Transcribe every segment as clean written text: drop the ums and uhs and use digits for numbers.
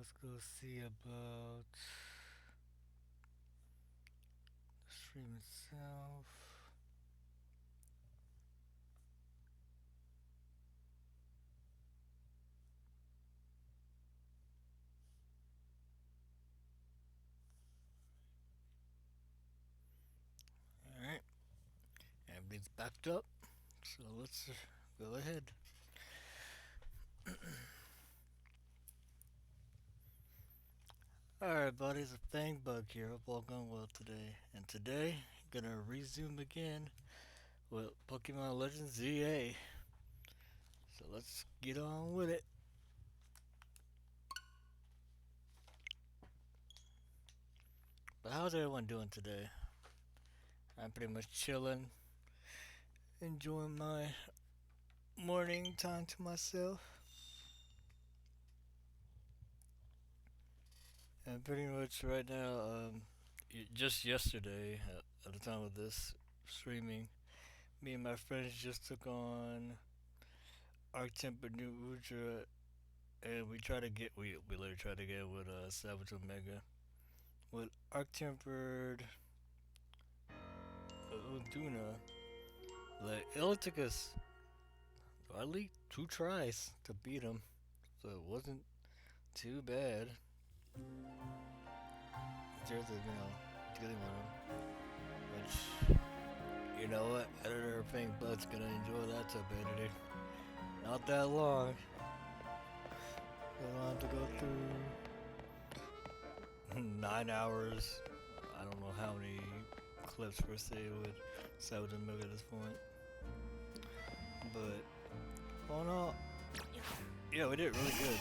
let's go see about the stream itself. Alright, everything's backed up, so let's go ahead. Alright, buddies, a Fang Bug here. Hope all going well today. And today, gonna resume again with Pokemon Legends ZA. So let's get on with it. But how's everyone doing today? I'm pretty much chilling, enjoying my morning time to myself. And pretty much right now, just yesterday, at the time of this streaming, me and my friends just took on Arc Temper New Udra, and we literally tried to get with Savage Omega. With Arc Tempered Uduna, like, it only took us at least 2 tries to beat him, so it wasn't too bad. In terms of, dealing with him. Which, you know what? Editor Pink Bud's gonna enjoy that stupidity. Not that long. We don't have to go through 9 hours. I don't know how many clips per se with Savage and Mega at this point. But all in all, yeah, we did really good.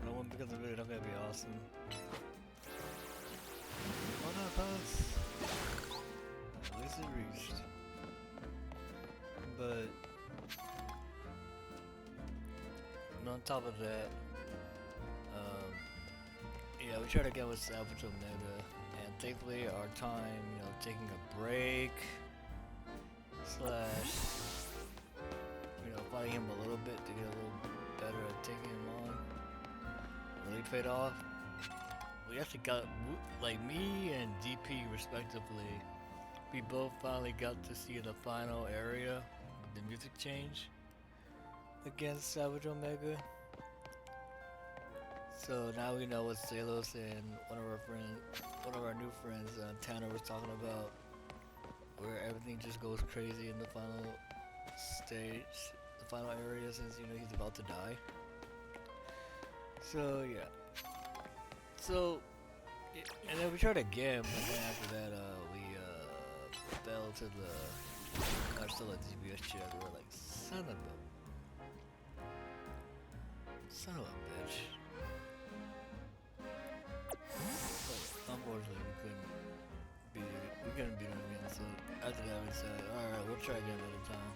No one because of it, not gonna be awesome. Oh no, pass. At least it reached. But on top of that, um, yeah, we tried to get with Salvage Omega, and thankfully our time, taking a break, slash, fighting him a little bit to get a little better at taking him on, really paid off. We actually got, like, me and DP respectively, we both finally got to see the final area with the music change against Savage Omega. So now we know what Salos and one of our new friends, Tanner, was talking about, where everything just goes crazy in the final stage, the final area, since he's about to die. So yeah. So, and then we tried again, but then after that, we fell to the Marcella DBS chat. We were like, son of a bitch. But unfortunately, we couldn't beat him again. So after that, we said, all right, we'll try again another time.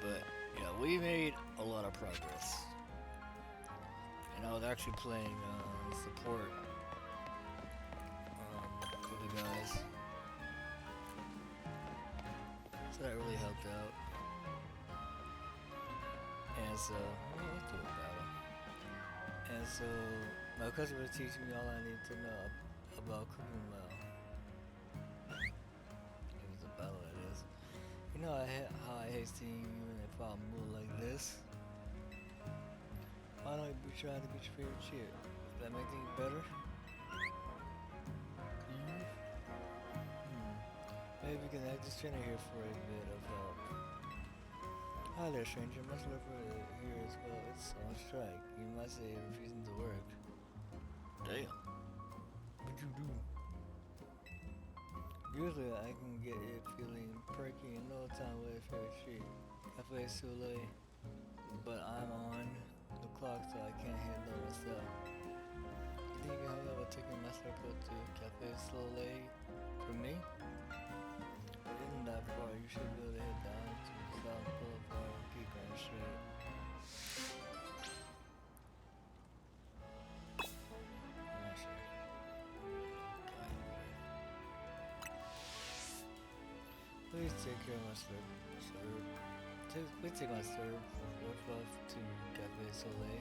But yeah, we made a lot of progress. And I was actually playing support for the guys, so that really helped out. And so, let's do a battle. And so, my cousin was teaching me all I need to know about cooking well. It was a battle, that is. You know how I hate seeing you in a problem mood like this. Why don't you try to get your favorite cheer? Does that make things better? Maybe we can act this trainer here for a bit of help. Hi there, stranger. Much love for here as well. It's on strike. You might say it's refusing to work. Damn. What'd you do? Usually I can get it feeling perky in no time with a favorite treat. Cafe Soleil. But I'm on the clock so I can't handle myself. You think you can help me with taking my circle to Cafe Soleil for me? Isn't that far? You should be able to head down to South Boulevard and keep going straight. I'm not sure. Please take care of my serve. Please take my serve. Work off to Cafe Soleil.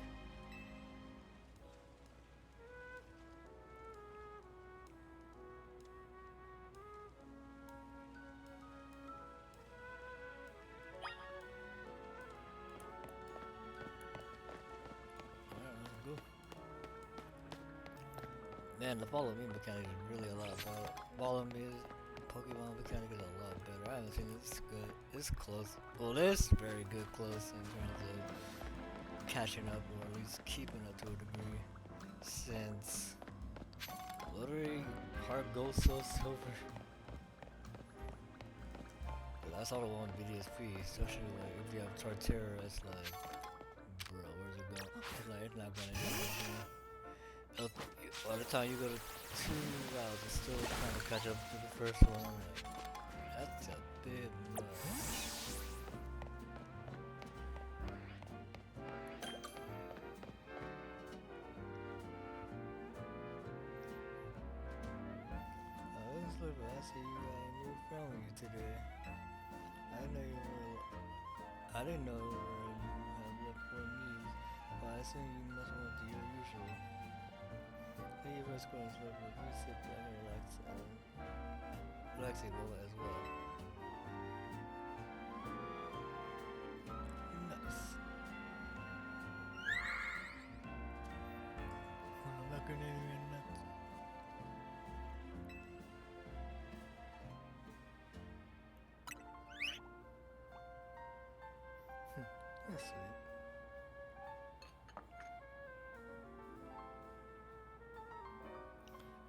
Man, the follow me mechanic is really a lot better. Follow me Pokemon mechanic is a lot better. I haven't seen this good. It's close. Well, this very good close in terms of catching up or at least keeping up to a degree. Since literally Heart Gold Soul Silver. But I saw the one VDSP, especially like if you have Torterra, it's like, bro, where's it going? It's like it's not gonna do anything. By the time you go to 2 rounds, it's still trying to catch up to the first one. I'm like, that's a bit much. I see you got a new friend with you today. I didn't know you were. I didn't know you had left for me, but I assume you must want to do your usual. Hey, your first going to sleep, but you sit back and relax a moment as well. Nice. I'm not gonna even nuts. That's sweet.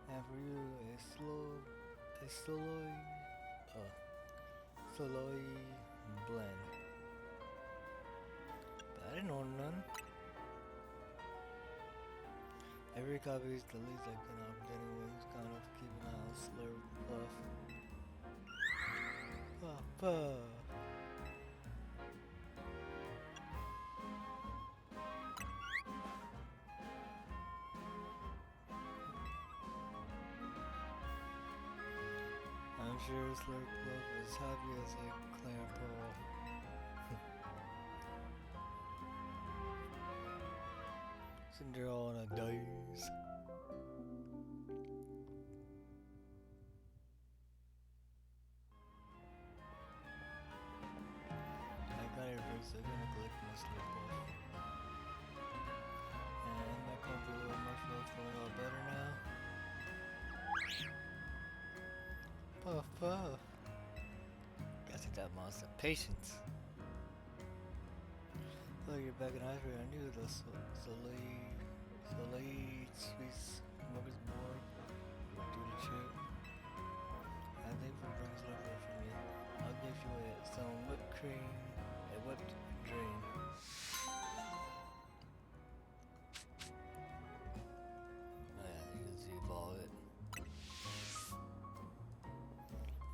And for you, a soloy blend. But I didn't know none. Every copy is the least I can opt anyways, kind of keep an eye on Slurp Puff. Puff. I'm sure Slurp Puff is happy as a Claire Pearl. Cinderella on a dice. I got it first, so I'm gonna collect my Slurp Puff. And my comfy little marshmallow feeling all better now. Puff, puff. Gotta take that monster patience. Look, you're back in high school. I knew the Soleil sweet smorgasbord would do the trick. I think for brings love for me. I'll give you some whipped cream, a whipped dream. Man, you can see ball it.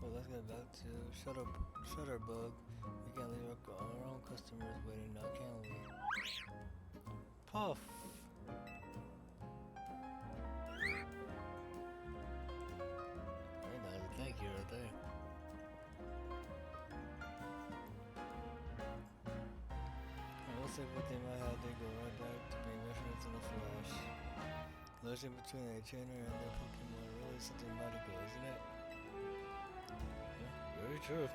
Well, let's get back to Shutterbug. We can't leave our own customers waiting now, can we? Puff! Very nice, thank you right there. And once everything I had, they go right back to being referenced in a flash. Relation between a trainer and their Pokemon really something magical, isn't it? Yeah, very true.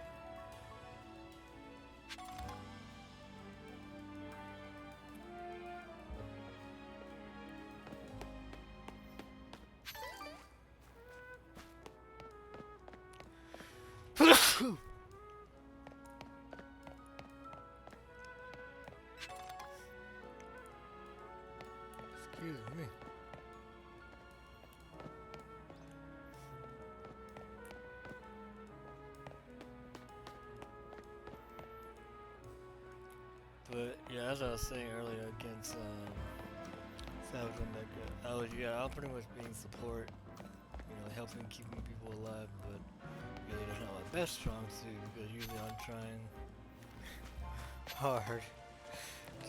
Excuse me. But yeah, as I was saying earlier against Savage Omega, I'm pretty much being support, helping keeping people alive, but really that's not my best strong suit because usually I'm trying hard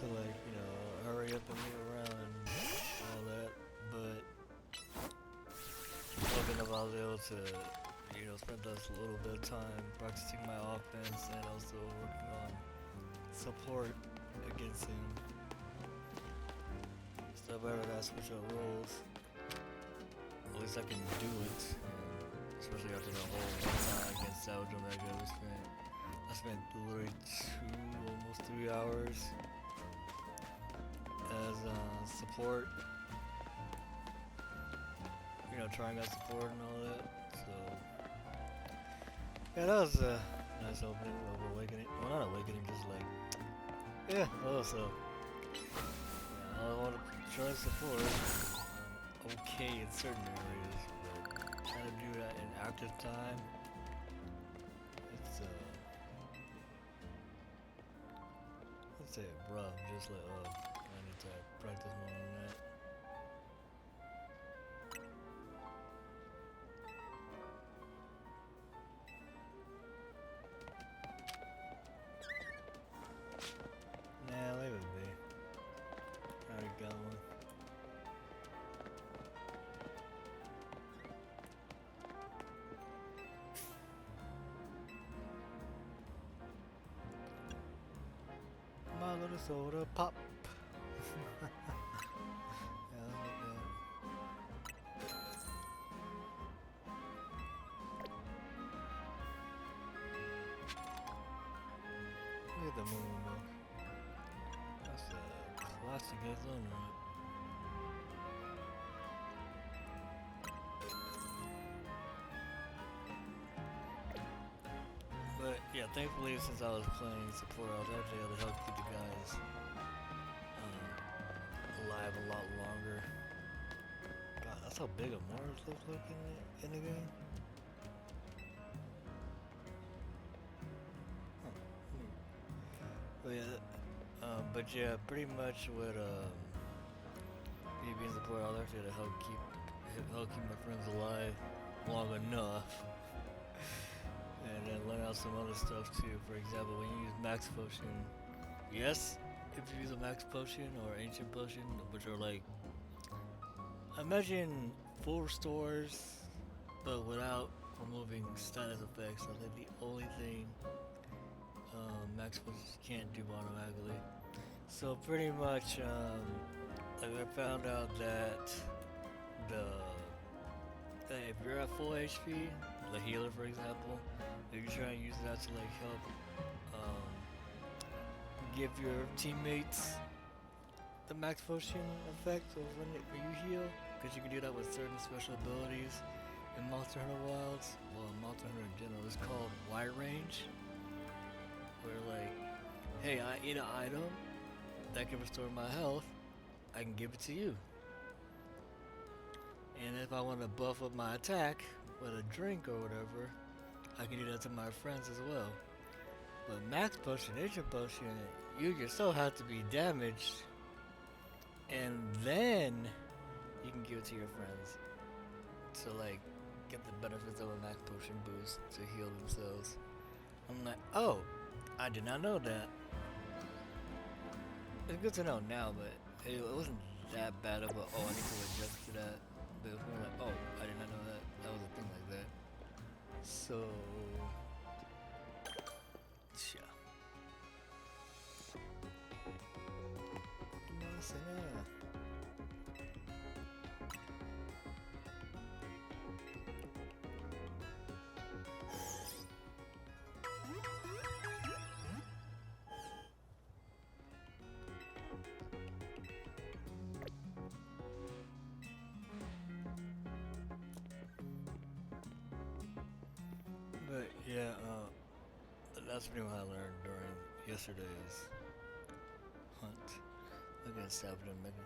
to hurry up and move around and all that, but hoping if I was able to, spend a little bit of time practicing my offense and also working on support against him. So if I ever gotta switch up roles, at least I can do it. Especially after the whole one time against Savage Omega, I spent literally almost 3 hours as support. trying out support and all that. So yeah, that was a nice opening of Awakening. Well, not Awakening, just like yeah. Also, yeah, I want to try support. Okay in certain areas, but trying to do that in active time, it's let's say rough. Just like I need to practice more on that. Nah, leave it be. I already got one. My little soda pop. Yeah, look at that. Look at the moon though. That's a classic as on right. But yeah, thankfully since I was playing support, I was actually able to help keep the guys alive a lot longer. God, that's how big a Mars looks like in the game. Huh. But yeah, pretty much what me being support, I was actually able to help keep my friends alive long enough. And then learn out some other stuff too. For example, when you use Max Potion, yes, if you use a Max Potion or Ancient Potion, which are like, imagine full restores, but without removing status effects. I think the only thing Max Potions can't do automatically. So pretty much, like I found out that the that if you're at full HP, the healer for example, if you try and use that to like help give your teammates the max potion effect of when you heal, because you can do that with certain special abilities in Monster Hunter Wilds. Well, Monster Hunter in general is called wide range, where like, hey, I eat an item that can restore my health, I can give it to you. And if I want to buff up my attack with a drink or whatever, I can do that to my friends as well. But Max Potion, Ancient Potion, you yourself have to be damaged, and then you can give it to your friends to like get the benefits of a Max Potion boost to heal themselves. I'm like, oh, I did not know that. It's good to know now, but it wasn't that bad of a, oh, I need to adjust to that. But it was more like, oh, I did not know that was a thing like that. So, yeah. But yeah, that's pretty much what I learned during yesterday's hunt against Sabbath and Megan.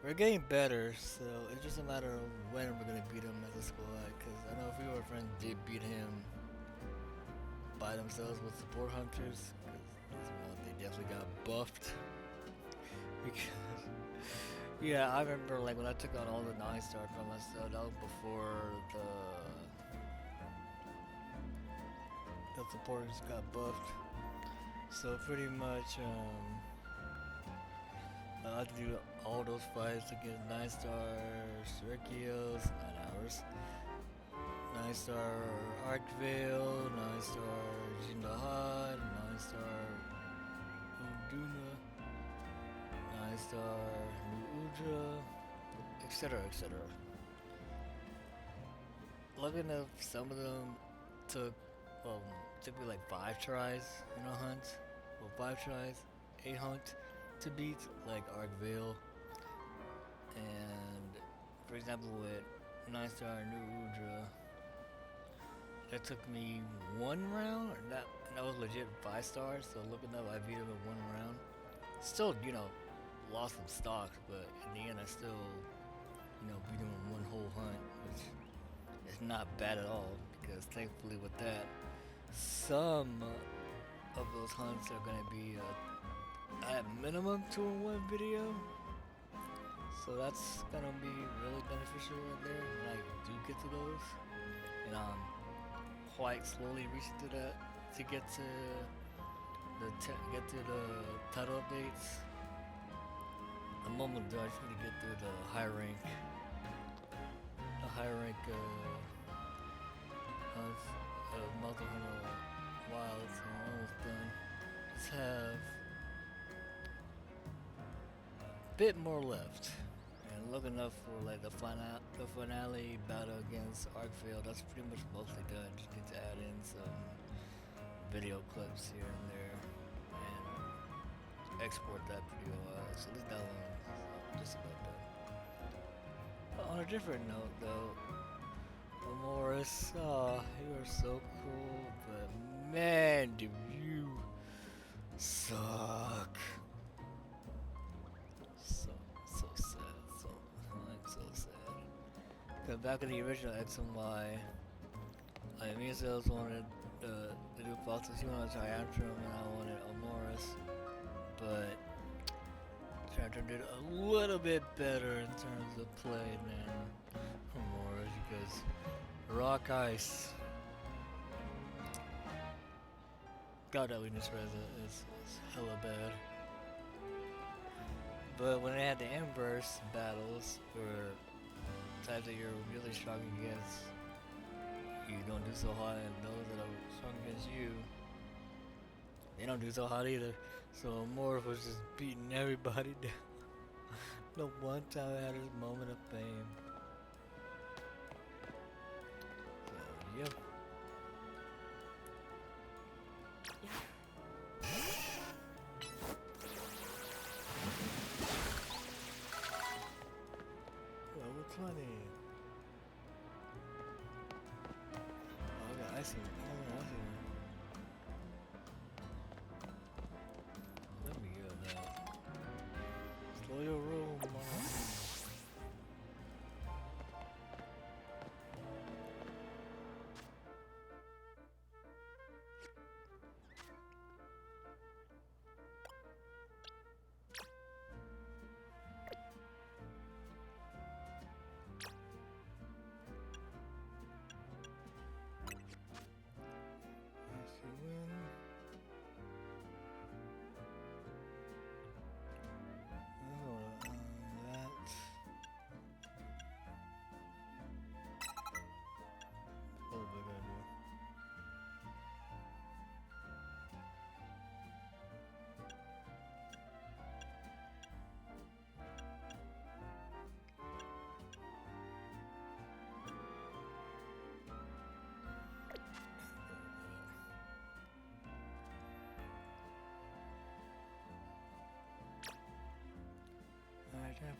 We're getting better, so it's just a matter of when we're gonna beat him as a squad. Because I know a few of our friends did beat him by themselves with support hunters. Because they definitely got buffed. Because yeah, I remember like when I took on all the 9-star from myself. That was before the supporters got buffed. So pretty much, I had to do all those fights against 9-star Serkios, not ours. 9-star Arkvale, 9-star Jindahad, 9-star Uduna, 9-star Udra, etc. etc. Lucky enough, some of them took me like 5 tries, hunt. Well, 5 tries, a hunt to beat, like Arkvale. And for example, with 9-star New Udra. It took me one round, or that was legit 5 stars. So looking up, I beat him in one round. Still, lost some stocks, but in the end, I still, beat him in one whole hunt, which is not bad at all. Because thankfully, with that, some of those hunts are gonna be at minimum 2-in-1 video. So that's gonna be really beneficial right there when I do get to those. And I'm quite slowly reaching to that to get to the title updates. I'm almost done. I just need to get through the high rank hunts of Monster Hunter Wilds. So I'm almost done. Just have a bit more left. And looking up for like the finale battle against Arkvale, that's pretty much mostly done. Just need to add in some video clips here and there and export that video out. So at least that one's just about done. But on a different note though, Morris, you are so cool, but man, do you suck. So sad. I'm so sad. Cause back in the original X and Y, me and Sales wanted to do Foxes. He wanted Triantrum and I wanted Amoris. But Triantrum did a little bit better in terms of play than Amoris because Rock Ice. God, that weakness Reza is hella bad. But when they had the Inverse battles, where types that you're really strong against, you don't do so hot, and those that are strong against you, they don't do so hot either. So Morph was just beating everybody down. The one time I had his moment of fame. So, yep. Level 20. Oh, I got icy. Let me get that. Slow your roll, man.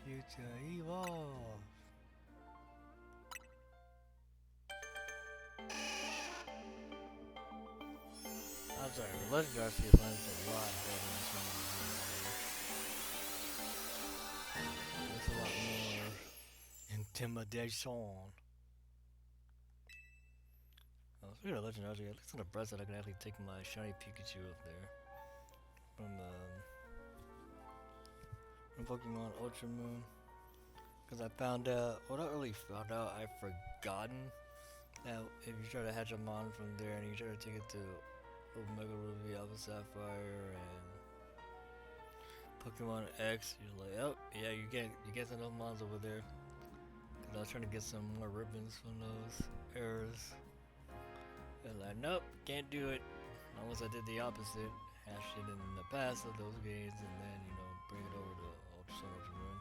Future evolve. I'm sorry, Legendary Arceus is a lot better than some of these. It's a lot more intimidation. Oh, speaking of Legendary Arceus, at least on the bracelet I can actually take my shiny Pikachu up there from Pokemon Ultra Moon. Because I found out, well not really found out, I've forgotten that if you try to hatch a mon from there and you try to take it to Omega Ruby, Alpha Sapphire, and Pokemon X, you're like, oh yeah, you get some of those mons over there. Because I was trying to get some more ribbons from those eras. And like, nope, can't do it. Unless I did the opposite, hash it in the past of those games and then, bring it over to Ultra Moon.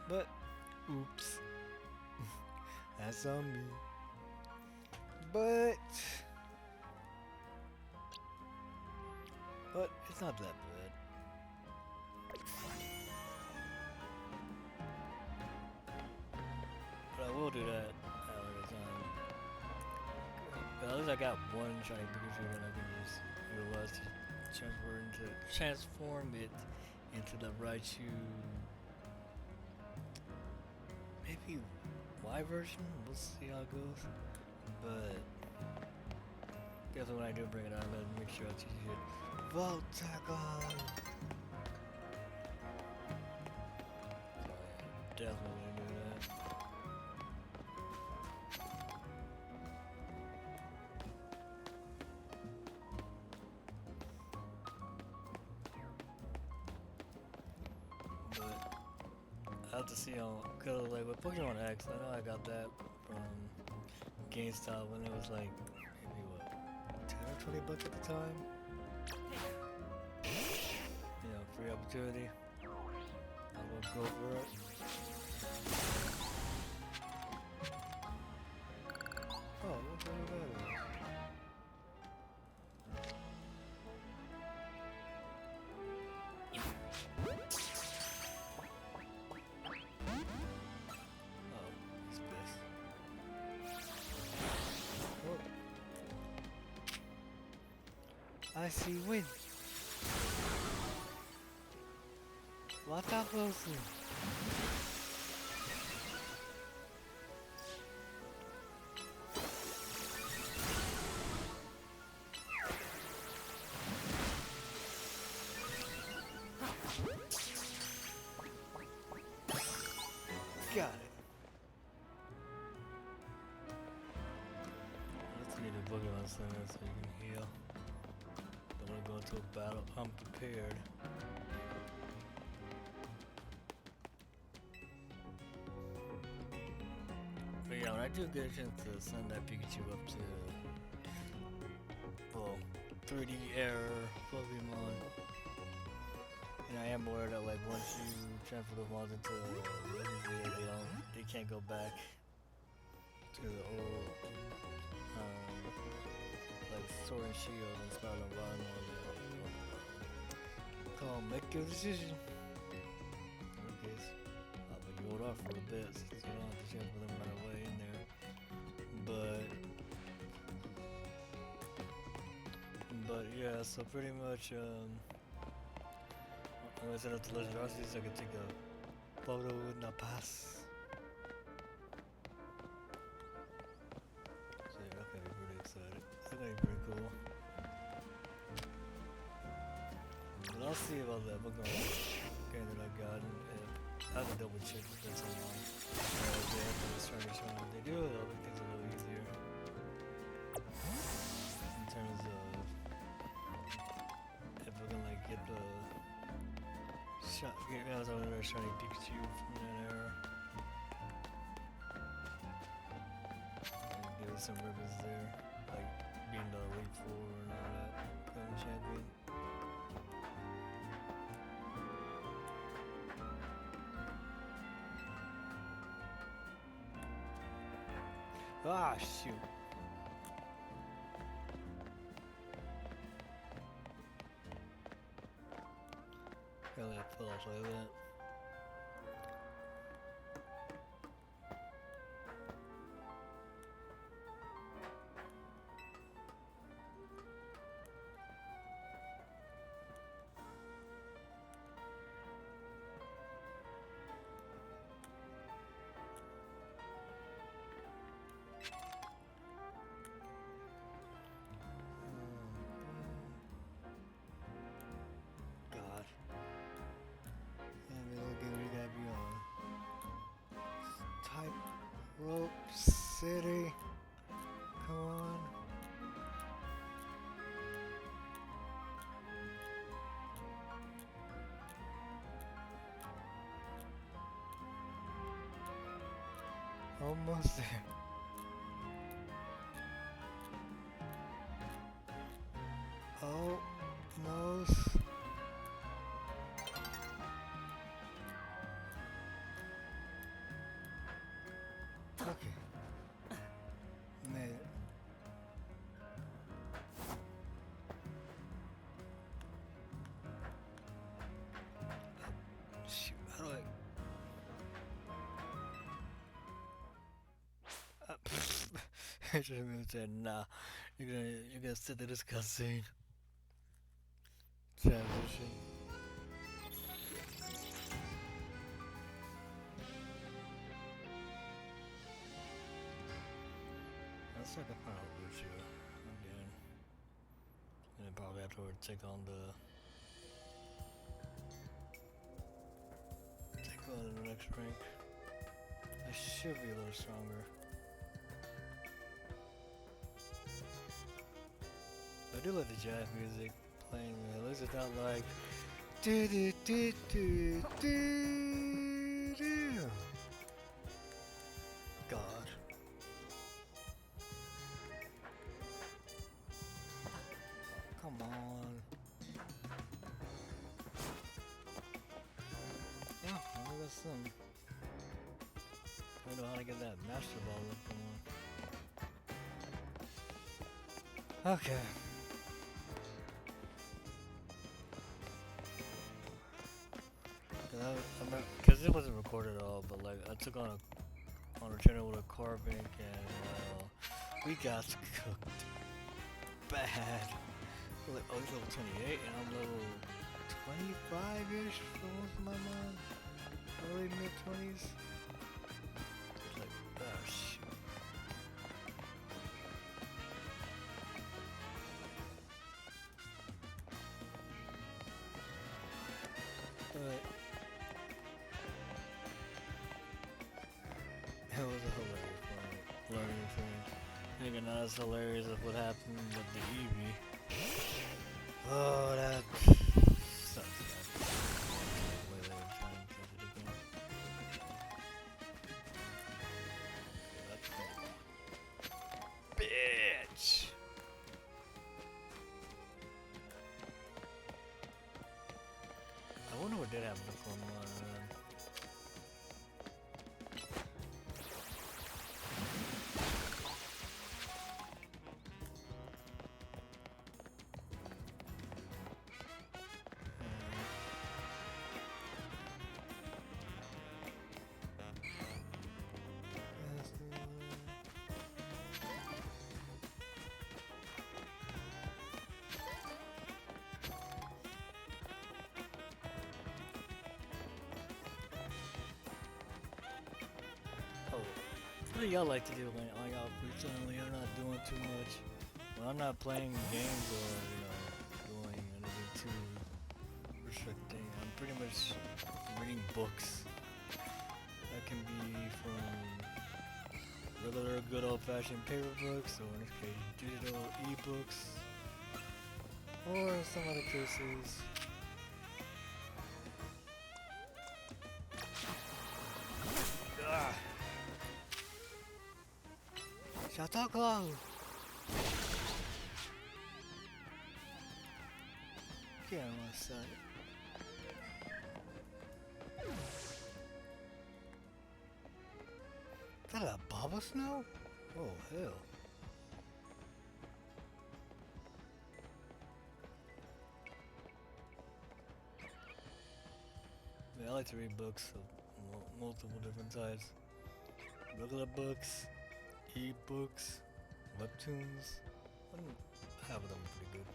But, oops. That's on me. But it's not that bad. But I will do that at a time. But at least I got one shiny Pikachu that I can just utilize to transform it into the Raichu. Maybe Y version. We'll see how it goes. But definitely when I do bring it out, let me make sure I teach it. Voltagon. So, yeah, definitely gonna do that. I have to see on, cause like with Pokemon X, I know I got that from GameStop when it was like maybe what, 10 or 20 bucks at the time. You know, free opportunity. I will go for it. Oh, what the hell that is? I see wind. What happens? Got it. Let's need a Pokemon Center so you can heal. Don't want to go into a battle unprepared. But yeah, when I do get a chance to send that Pikachu up to, well, 3D error Pokemon, and I am aware that like once you transfer the ones into Legendary, they can't go back to the old, like Sword and Shield and Scarlet Vine or come on, make your decision. In this case, I'll be hold off for a bit since you don't have the chance for them right away in there. But yeah, so pretty much when I send it to Legend Arceus, I can take a photo in the pass. So yeah, that's gonna be pretty excited. That's gonna be pretty cool. And I'll see about that Pokemon game that I got, and I have to double check if that's on they have to start showing what they do, it'll make things a little easier. In terms of if we're gonna like get the another shiny Pikachu from that era. And give it some ribbons there, like being the Elite Four and all that, becoming champion. Ah, shoot. Gotta let it pull off like that. God. And we'll get rid of that beyond. Tightrope City. Come on. Almost there. Oh, nose. Okay. Made it. Shoot, how do I... Benjamin said, nah, you're gonna sit through this cutscene. Transition. Let's like a final Lucio again. And then probably afterward take on the next rank. I should be a little stronger. I do like the jazz music playing, at least it's not like do do do do do do. God. Come on. Yeah, I got some. I don't know how to get that master ball up. Come on. Okay. Because it wasn't recorded at all, but like I took on a channel with a car bank and we got cooked bad. Like, oh, he's level 28 and I'm level 25-ish for most of my mind. Early mid 20s. It's like, oh shit. But it was a hilarious learning experience. Maybe not as hilarious as what happened with the Eevee. Oh, that sucks. Wait, I'm trying to catch it again. Okay, that's bitch! I wonder what did happen to Pokemon. What do y'all like to do when on y'all free time when you're not doing too much? When I'm not playing games or doing anything too restricting, I'm pretty much reading books. That can be from regular good old-fashioned paper books, or in this case digital ebooks, or some other cases. Shut up, get on my side. Is that a Bulbasaur? Oh hell. Yeah, I like to read books of multiple different types. Regular books, e-books, webtoons. Half of them are pretty good.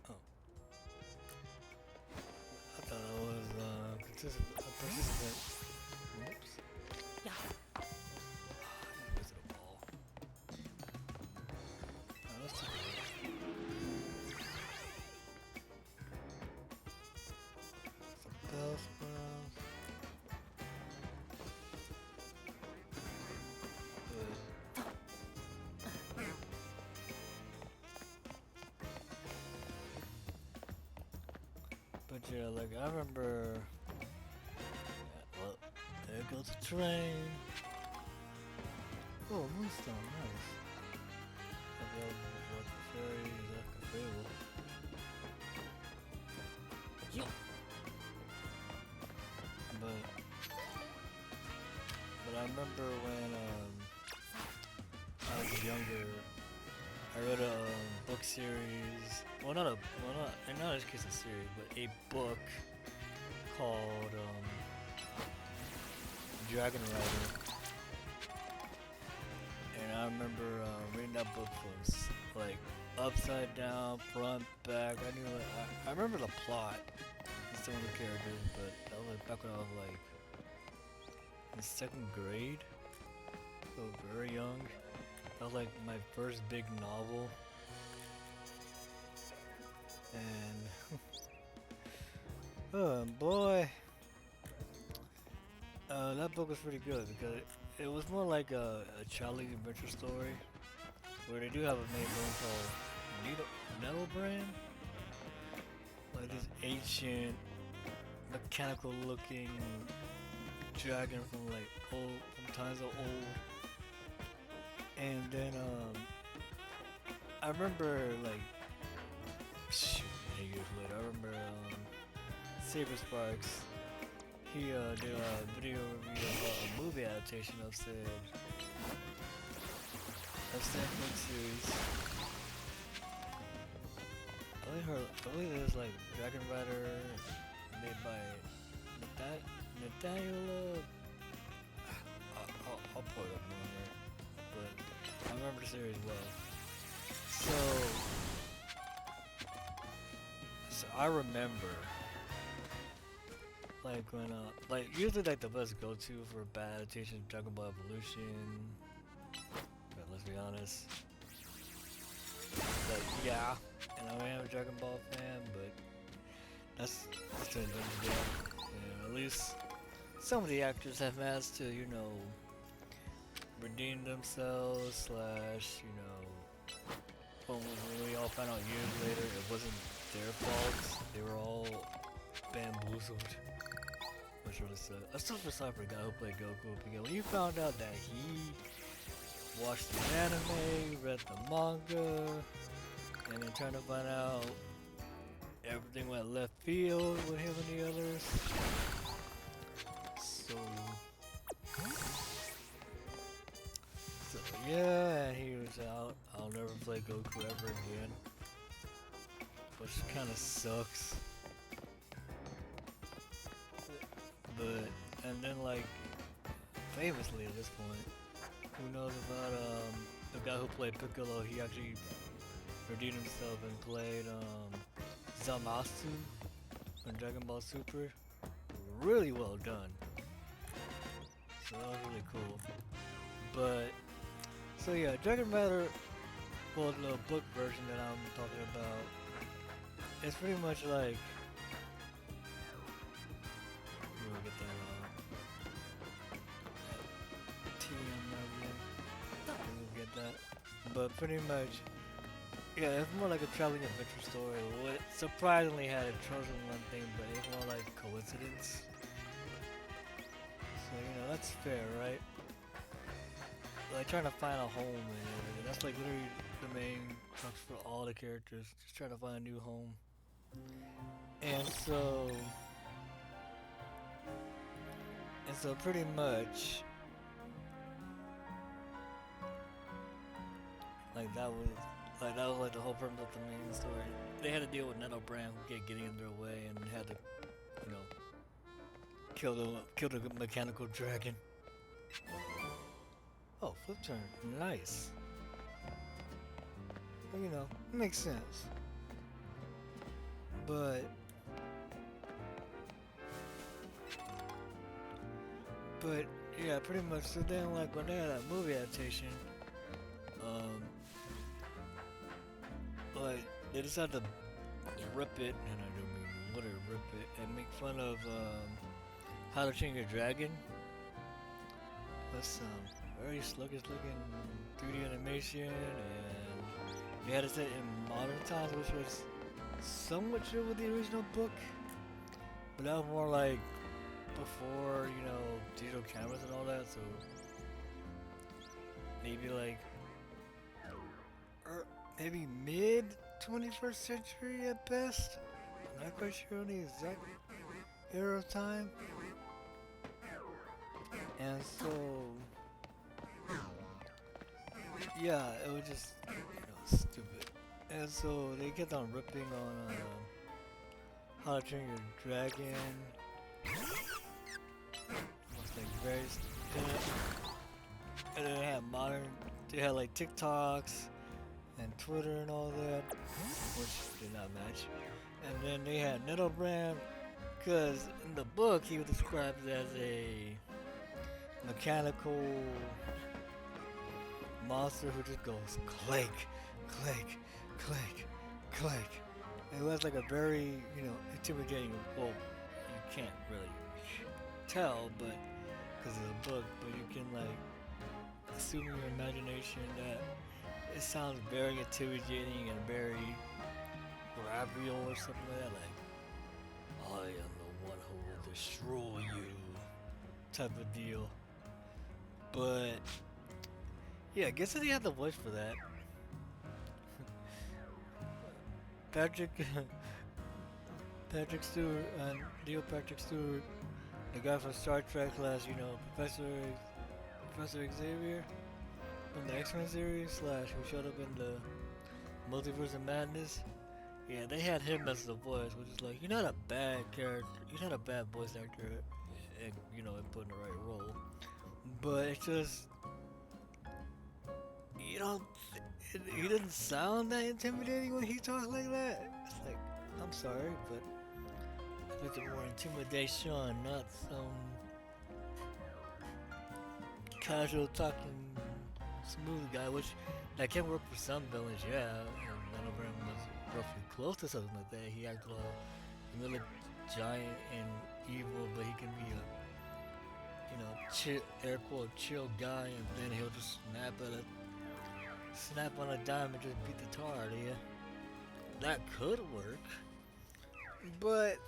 Oh. I thought I was a participant. Whoops. Yeah. I just missed a ball. Alright, let's take a look. Some Bellsprouts. But yeah, like I remember. Well, there goes the train. Oh, Moonstone, nice. Available for fairies after Fable. Yep. But I remember when I was younger, I read a book series. Well, not in this case a series, but a book called Dragon Rider, and I remember reading that book from like upside down, front, back. I knew it. I remember the plot and some of the characters, but that was like back when I was like in second grade, so very young. That was like my first big novel, and oh boy, that book was pretty good because it was more like a childhood adventure story where they do have a main villain called Nettlebrand, like this ancient, mechanical-looking dragon from like from times of old. And then I remember like shoot, many years later, I remember Saber Sparks. He did a video review about a movie adaptation of said book series. I believe it was like Dragon Rider made by Nathaniel. I'll pull it up more, but I remember the series well. So I remember like when like usually like the best go-to for bad adaptation of Dragon Ball Evolution. But let's be honest. Like yeah, and I am a Dragon Ball fan, but that's an adventure game. And at least some of the actors have managed to, you know, redeem themselves slash, you know, when we all found out years later it wasn't their fault. They were all bamboozled. Which really sucked. I still feel sorry for the guy who played Goku because when you found out that he watched the anime, read the manga, and then turned to find out everything went left field with him and the others. So yeah, and he was out. I'll never play Goku ever again. Which kind of sucks. But, and then like, famously at this point, who knows about the guy who played Piccolo? He actually redeemed himself and played Zamasu in Dragon Ball Super. Really well done. So that was really cool. But, so yeah, Dragon Rider, well, the book version that I'm talking about, it's pretty much like, we'll get that TM again. We'll get that. But pretty much, yeah, it's more like a traveling adventure story. What surprisingly had a chosen one thing, but it's more like coincidence. So, you know, that's fair, right? Like trying to find a home and everything. That's like literally the main crux for all the characters. Just trying to find a new home. And so pretty much like that was like the whole premise of the main story. They had to deal with Nettlebrand who kept getting in their way and had to, you know, kill the mechanical dragon. Oh, flip turn. Nice. Well, you know, it makes sense. But yeah, pretty much. So then, like when they had that movie adaptation, like they decided to rip it, and I don't mean literally rip it, and make fun of How to Train Your Dragon. With some very sluggish looking 3D animation, and they had it set in modern times, which was somewhat true with the original book, but that was more like before, you know, digital cameras and all that, so maybe like maybe mid 21st century at best. I'm not quite sure on the exact era of time. And so yeah, it was just, you know, stupid. And so they kept on ripping on How to Train Your Dragon. It's like very they had like TikToks and Twitter and all that, which did not match. And then they had Nettlebrand, because in the book he was described as a mechanical monster who just goes click, click, click, click. It was like a very, intimidating. Well, you can't really tell, but because of the book, but you can like assume in your imagination that it sounds very intimidating and very gravial or something like that. Like, I am the one who will destroy you, type of deal. But yeah, I guess he had the voice for that. Patrick, Patrick Stewart, Neil Patrick Stewart, the guy from Star Trek slash, Professor Xavier from the X-Men series slash who showed up in the Multiverse of Madness. Yeah, they had him as the voice, which is like, you're not a bad character, you're not a bad voice actor, and and put in the right role. But it's just, you don't, he doesn't sound that intimidating when he talks like that. It's like, I'm sorry, but it's more intimidation, not some casual talking smooth guy, which that can work for some villains, yeah. And none of them was roughly close to something like that. He acted all really giant and evil, but he can be a chill, air quote chill guy, and then he'll just snap on a dime and just beat the tar out of you. That could work, but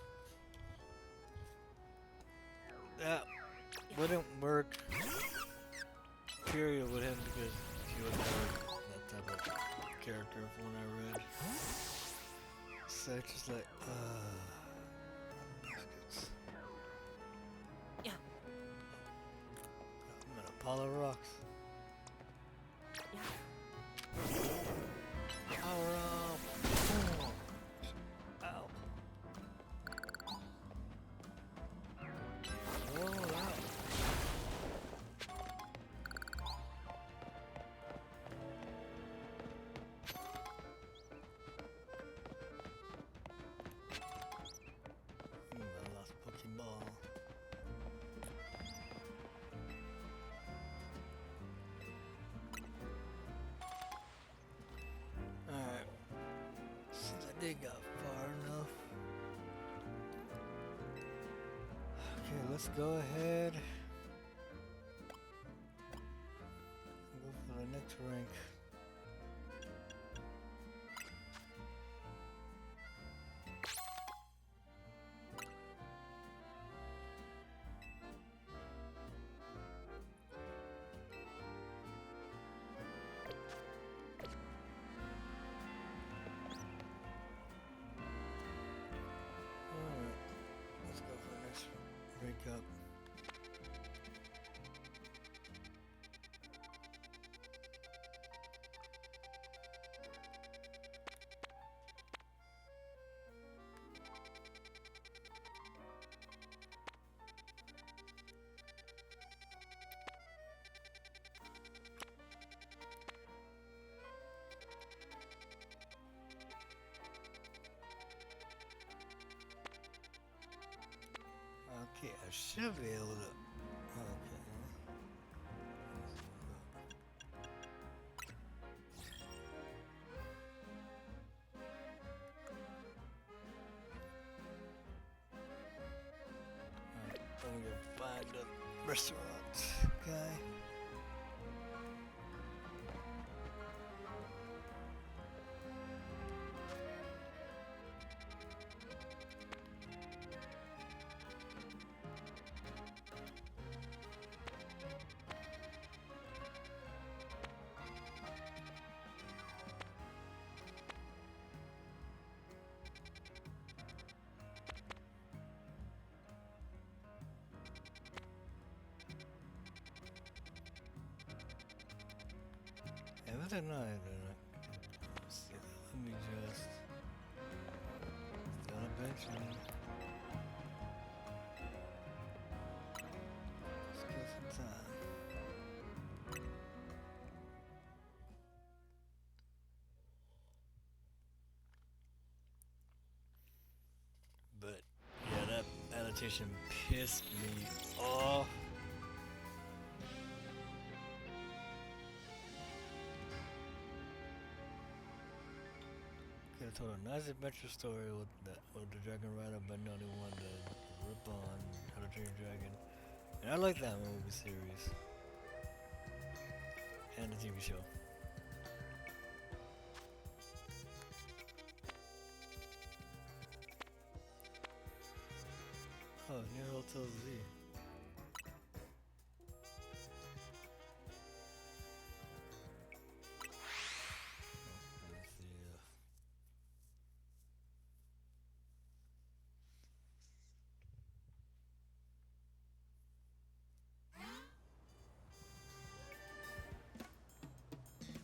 that wouldn't work. Period with him because he was never that type of character from when I read. So it's just like, baskets. Yeah. I'm gonna Apollo rocks. Yeah. Power up. Ow. Roll out. I lost Pokeball. Alright. Since I did got far enough. Okay, let's go ahead. Go for the next rank. Alright, let's go for the next rank up. Okay, I should be able to. Okay. Alright, I'm gonna find a restaurant guy. Yeah, but they're not. Let's see, let me just. Still on a bench. Let's get some time. orientation pissed me off. Could have told a nice adventure story with the Dragon Rider, but no, they wanted to rip on How to Train Your Dragon. And I like that movie series and the TV show. Oh, Near Hotel Z. Let's see.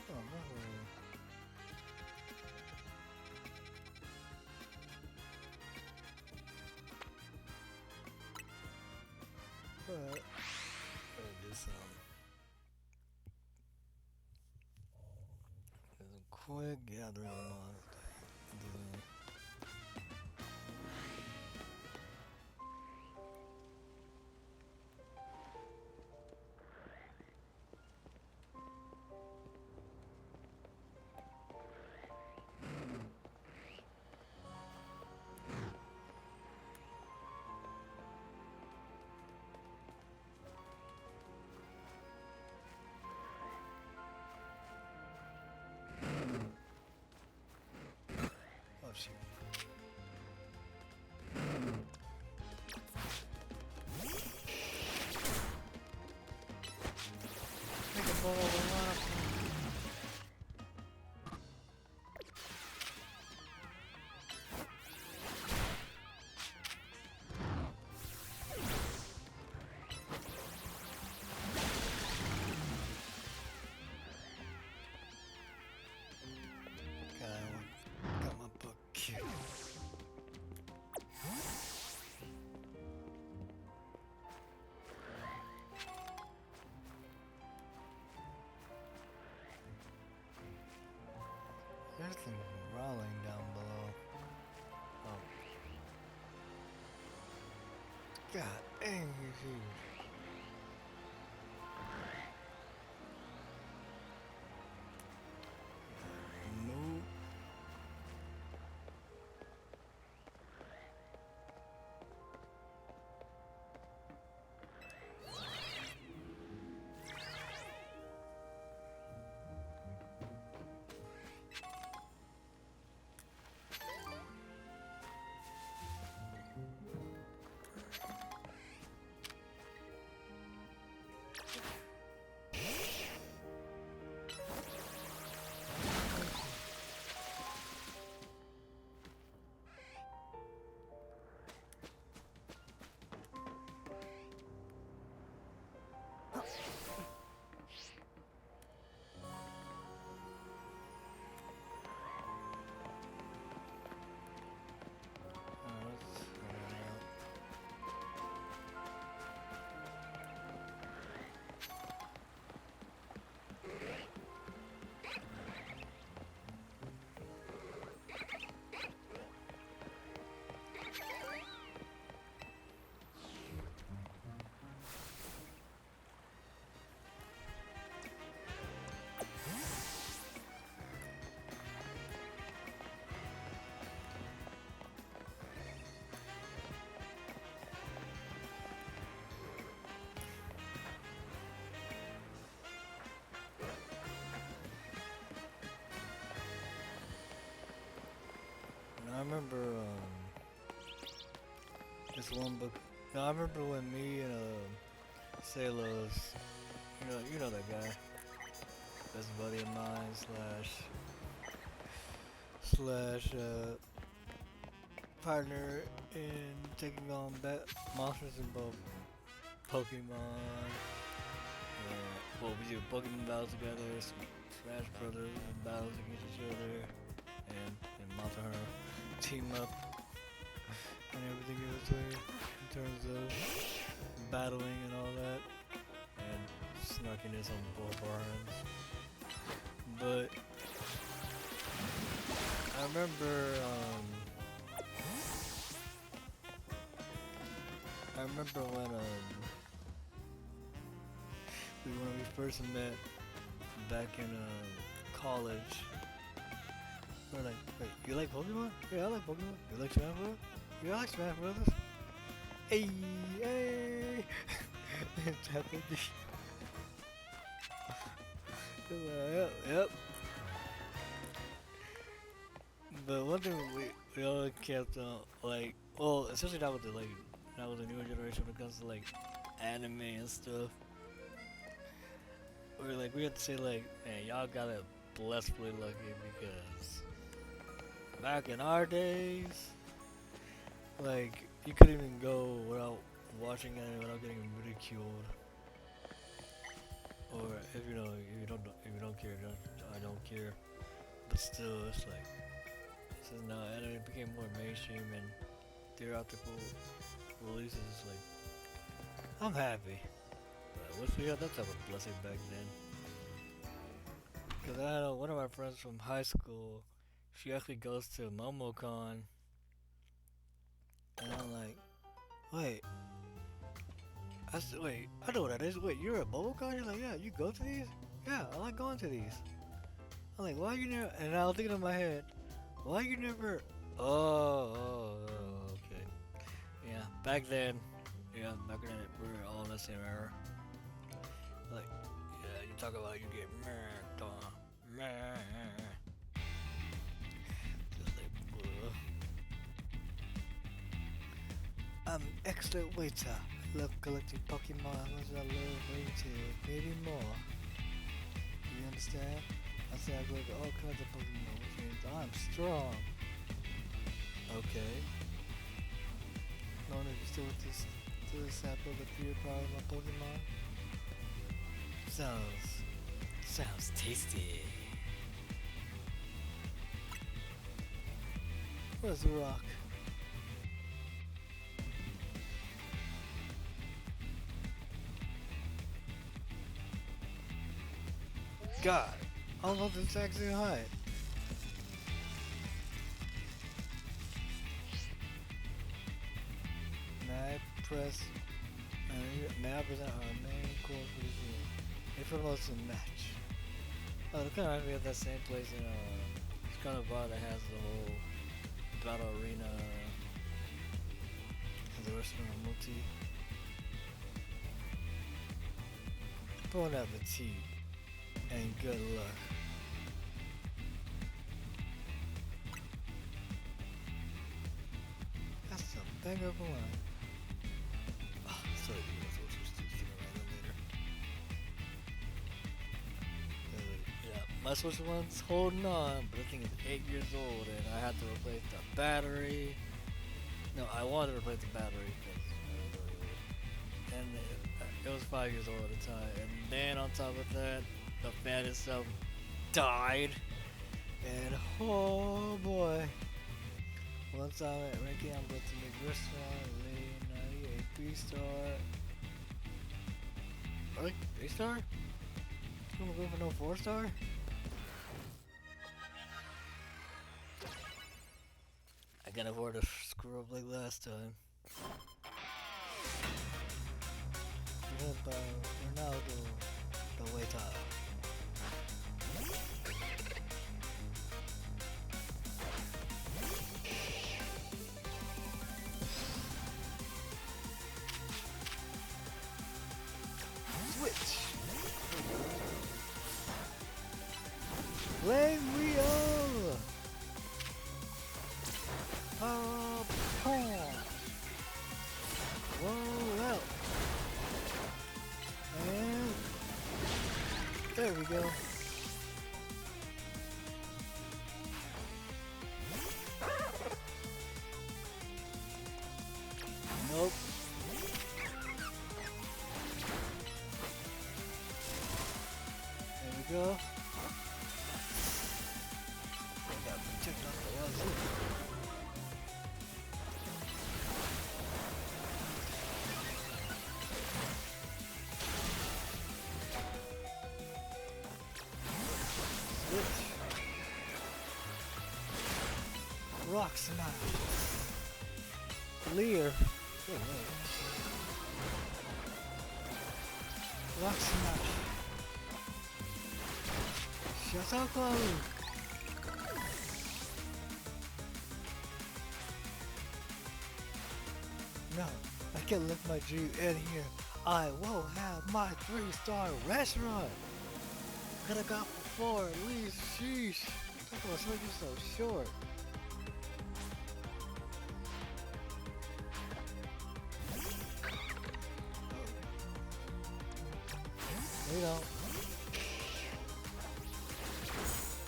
Oh, no. But this there's a quick gathering of monsters. Oh shit. Make a ball of rock. Got my butt kicked. There's some rolling down below. Oh. God dang, he's huge. Move. I remember this one book. No, I remember when me and Salos, you know that guy, best buddy of mine slash partner in taking on monsters in both Pokemon. Well, we do Pokemon battles together, Smash Brothers battles against each other, and Monster Hunter team up and everything in between in terms of battling and all that, and snarkiness on both our ends. But I remember, when we first met back in college. We're like, wait, you like Pokemon? Yeah, I like Pokemon. You like Smash Bros? Yeah, I like Smash Brothers. Hey, hey! Tap into yep, yep. But one thing we all kept like, well, especially now with the newer generation when it comes to like anime and stuff. We have to say like, man, y'all got it blessedly lucky because back in our days, like you couldn't even go without watching anime without getting ridiculed. Or if you don't care, I don't care. But still, it's like since now anime became more mainstream and theatrical releases, it's like I'm happy. But we had that type of blessing back then. Cause I had one of my friends from high school. She actually goes to MomoCon, and I'm like, wait. Wait, I know what that is. Wait, you're at MomoCon? You're like, yeah, you go to these? Yeah, I like going to these. I'm like, why you never? And I was thinking in my head, why you never? Okay. Yeah, back then, we were all in the same era. Like, yeah, you talk about you get murked on, just like, I'm an excellent waiter. I love collecting Pokemon. I love waiting, maybe more. You understand? I say I collect all kinds of Pokemon, which means I'm strong. Okay. Knowing if you still with this sample of the pure power of my Pokemon. Sounds tasty. Where's the rock? God, almost the exact same height. May I present our main course for this year? It promotes a match. Oh, it kind of reminds me of that same place in it's kind of bar that has the whole battle arena and the restaurant multi. Bon appetit and good luck. That's a banger of a line. Oh, sorry, that's what you're still right later. Yeah, my Switch one's holding on, but the thing is 8 years old and I had to replace the battery. No, I wanted to replace the battery because and it was 5 years old at the time. And then on top of that, the fan itself died. And oh boy. Once I'm at ranking, I'm going to make restaurant, lane 98, 3-star. Really? 3-star? You wanna go for no 4-star? I can't afford to screw up like last time. Ronaldo, the waiter. Switch. Flame wheel. Whoa, out. And there we go. go. I gotta protect off the wazoo. Switch. Rock smash. Leer. Rock smash. Shataku. No, I can't lift my dream in here. I will have my 3-star restaurant. Could have got 4 at least. Sheesh. Talk about something so short. They don't.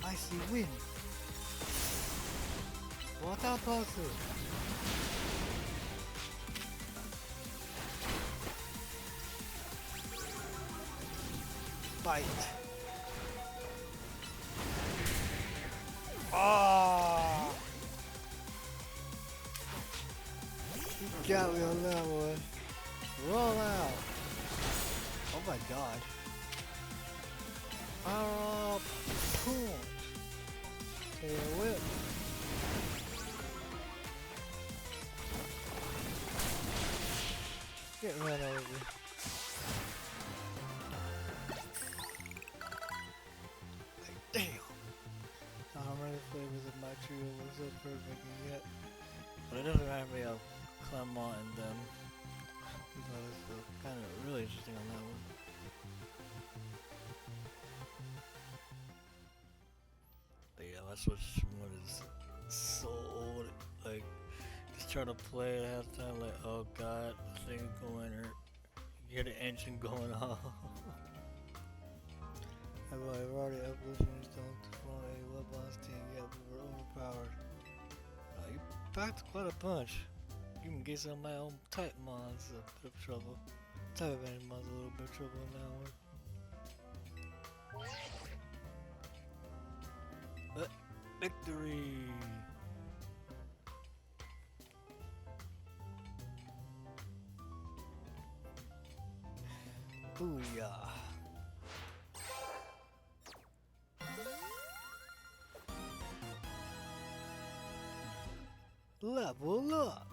Icy wind. Water pulses. Bite. Ah! You got me on that one. Roll out. Oh my god. Power up. Punch. Tail whip. Get run over. Damn! How many flavors of my trio was so perfect yet? But it doesn't remind me of Clermont and them. But it's kind of really interesting on that one. But yeah, that's what is so old. Like, just try to play it at halftime, like, oh god, the thing's going, or you hear the engine going off. I've already uploaded and don't phone a web boss team yet, but we're overpowered. You packed quite a punch. You can get some of my own type mods a bit of trouble. Type of any mods a little bit of trouble in that one. But victory! Booyah! Level up!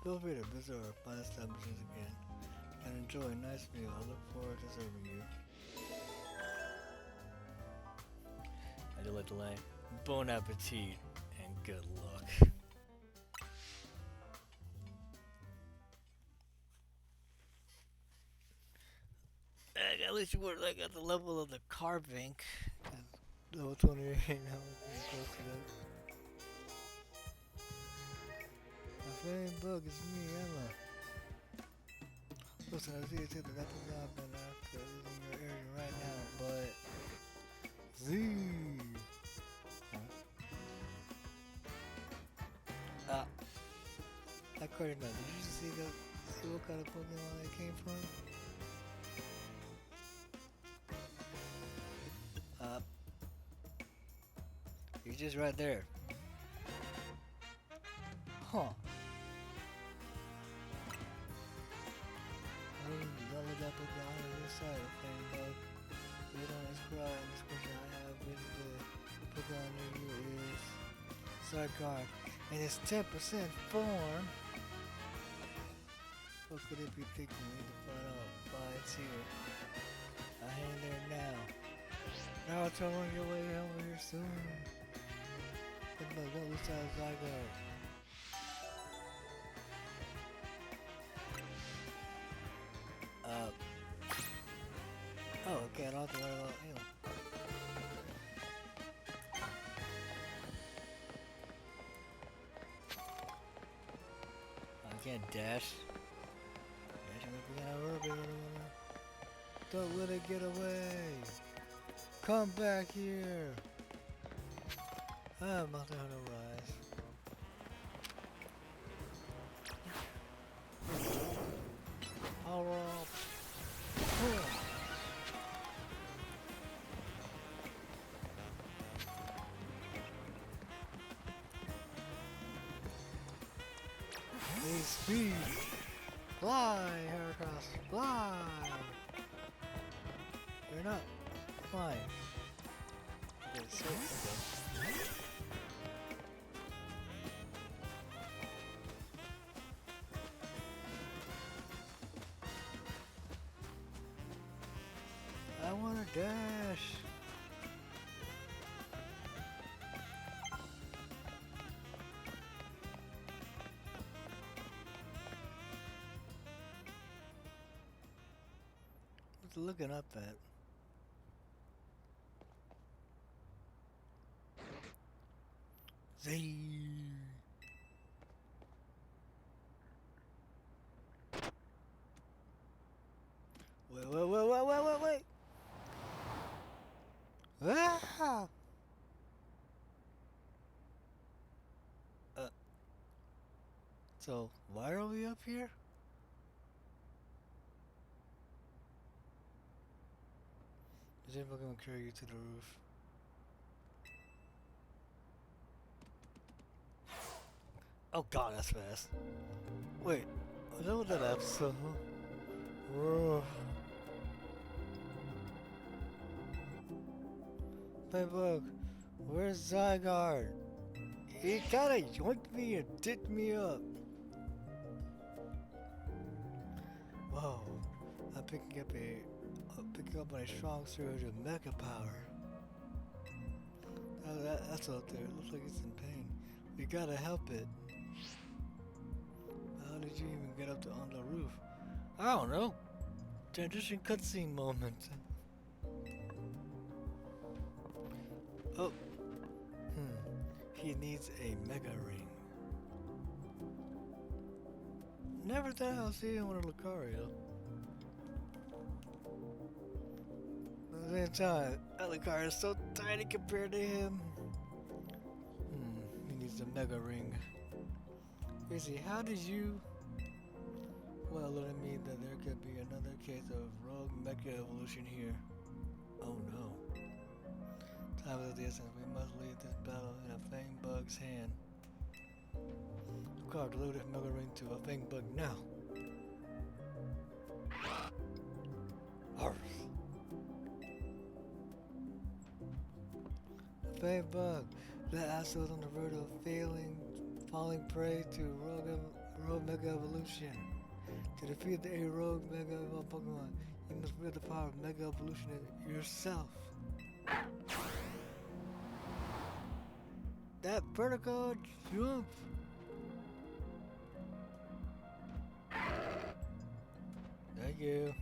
Feel free to visit our fine establishments again and enjoy a nice meal. I look forward to serving you. I do like the line. Bon appetit and good luck. At least you were like at the level of the Carvink. Level 28 now, we're close to that. My favorite bug is me, Emma. Listen, I see you take the apple job and after in your area right now, but Z. That card now. Did you just see what kind of Pokemon they came from? He's just right there. Huh. Don't let that book down on your side of thing, bug. Read on this crowd and description I have visited. The Pokemon near you is Sarkar. In its 10% form. What could it be thinking? We need to find out why it's here. I hang there now. Now I'll try on your way over here soon. But no, don't lose sight as I go. Oh, okay, I don't have to worry about him. I can't dash. Don't let it get away. Come back here. I'm about to rise. power up. Need speed. Fly, Heracross, fly. You're not flying. Okay, so okay. I wanna dash. What's it looking up at? Z. Wait. Ah! So, why are we up here? Is it gonna carry you to the roof? Oh god, that's fast. Wait, was that what that episode? Whoa. Hey, look, where's Zygarde? He kinda yoinked me and dipped me up. Whoa, I'm picking up a strong surge of Mecha Power. That's out there. It looks like it's in pain. We gotta help it. How did you even get up on the roof? I don't know. Transition cutscene moment. Oh. He needs a Mega Ring. Never thought I'll see him with a Lucario. At the same time, that Lucario is so tiny compared to him. He needs a Mega Ring. Izzy, how did you... Well, let it mean that there could be another case of rogue Mecha evolution here. Oh no. Time is of the essence. We must lead this battle in a Fangbug's hand. Lucario, deliver this Mega Ring to a Fangbug now. Arf. Fangbug, that asshole is on the verge of falling prey to rogue Mega Evolution. To defeat the rogue Mega Evolved Pokemon, you must wield the power of Mega Evolution yourself. That vertical jump! Thank you.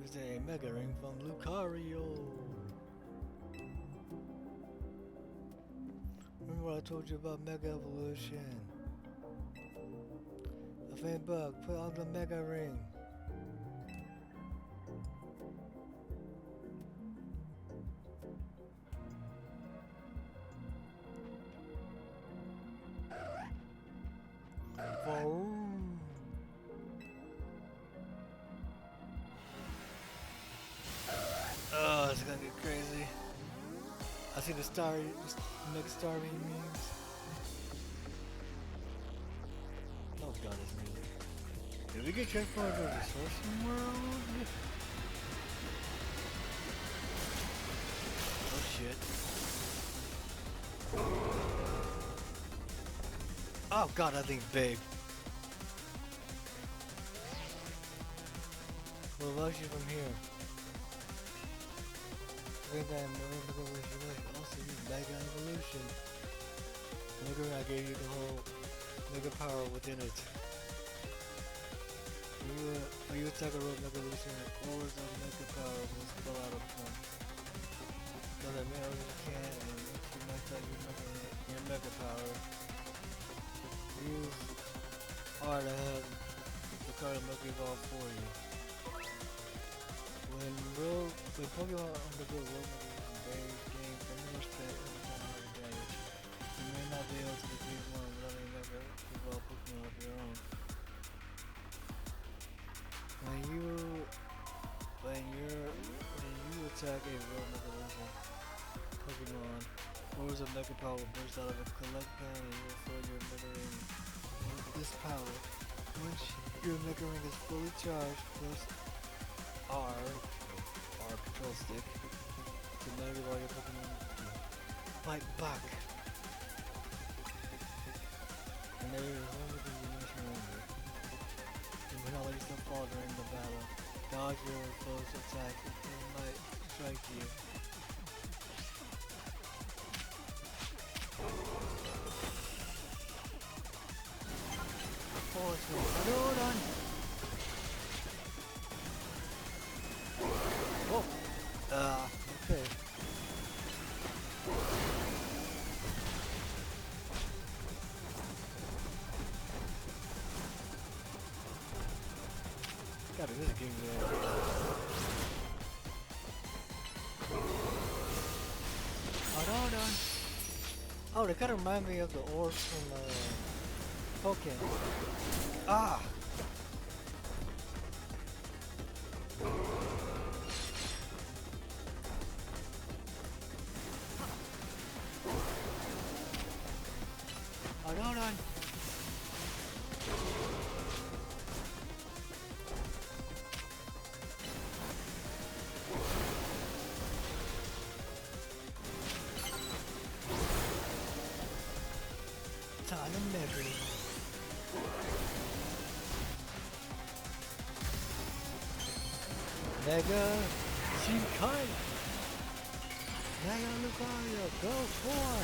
Use a Mega Ring from Lucario. Remember what I told you about Mega Evolution? A Fangbug, put on the Mega Ring. Oh, it's gonna get crazy. I see the next star memes. Oh god, it's music. Did we get transformed to the Sorcery World? Oh shit. Oh god, that thing's big. What about you from here? Also use Mega Evolution. Remember I gave you the whole Mega Power within it. When you attack a rogue Mega Evolution, ores of Mega Power will spill out of them. So that means you can and you might start your Mega Power. Use R to have the card Mega Evolve for you. When Pokemon undergo rogue they gain similar stat and damage. You may not be able to defeat one without a Mega Evolve Pokemon. attack a real Mega Evolution Pokemon. Force of Mega Power bursts out of a collect pen and you will fill your Mega Ring with this power. Once your Mega Ring is fully charged, press R control stick, to measure all your Pokemon fight back. And there is one with the mission remember. You will not let yourself fall during the battle. Dodge your foe's attack if they might strike you. Force move. Hold on! Whoa! Okay. God, this is getting hold on. Oh, they kind of remind me of the orbs from Pokemon. Ah! Hold on. Time and memory. Mega Shinkai. Mega Lucario, go for!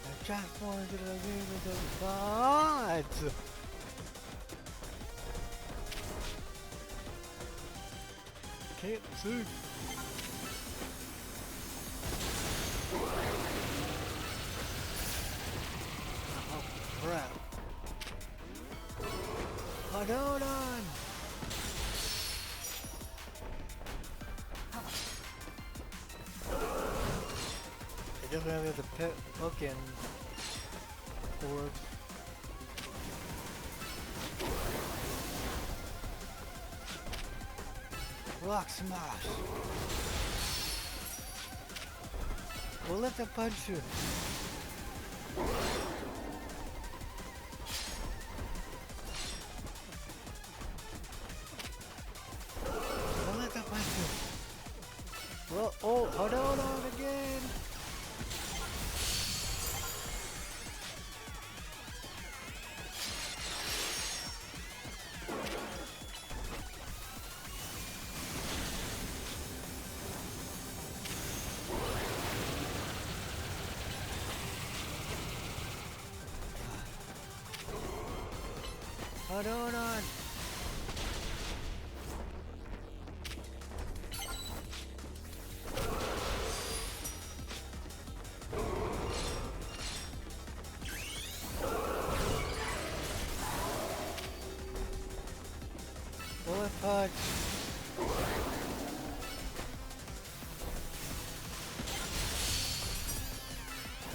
And transform into the game of the gods! Can't see. Oh crap. Hold on! I definitely have the pet Pokemon orb. Rock smash! We'll let them punch you. We'll let them punch you. Well, oh, hold on again. Hold on. Bullet punch.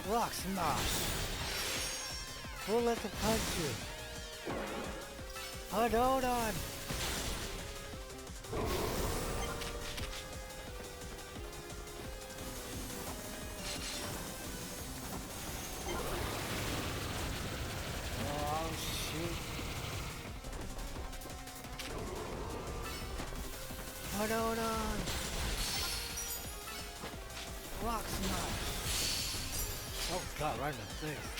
Rock smash. We'll let them punch you. Hold on. Oh shit. Hold on. Rock smash. Oh god, right in the face.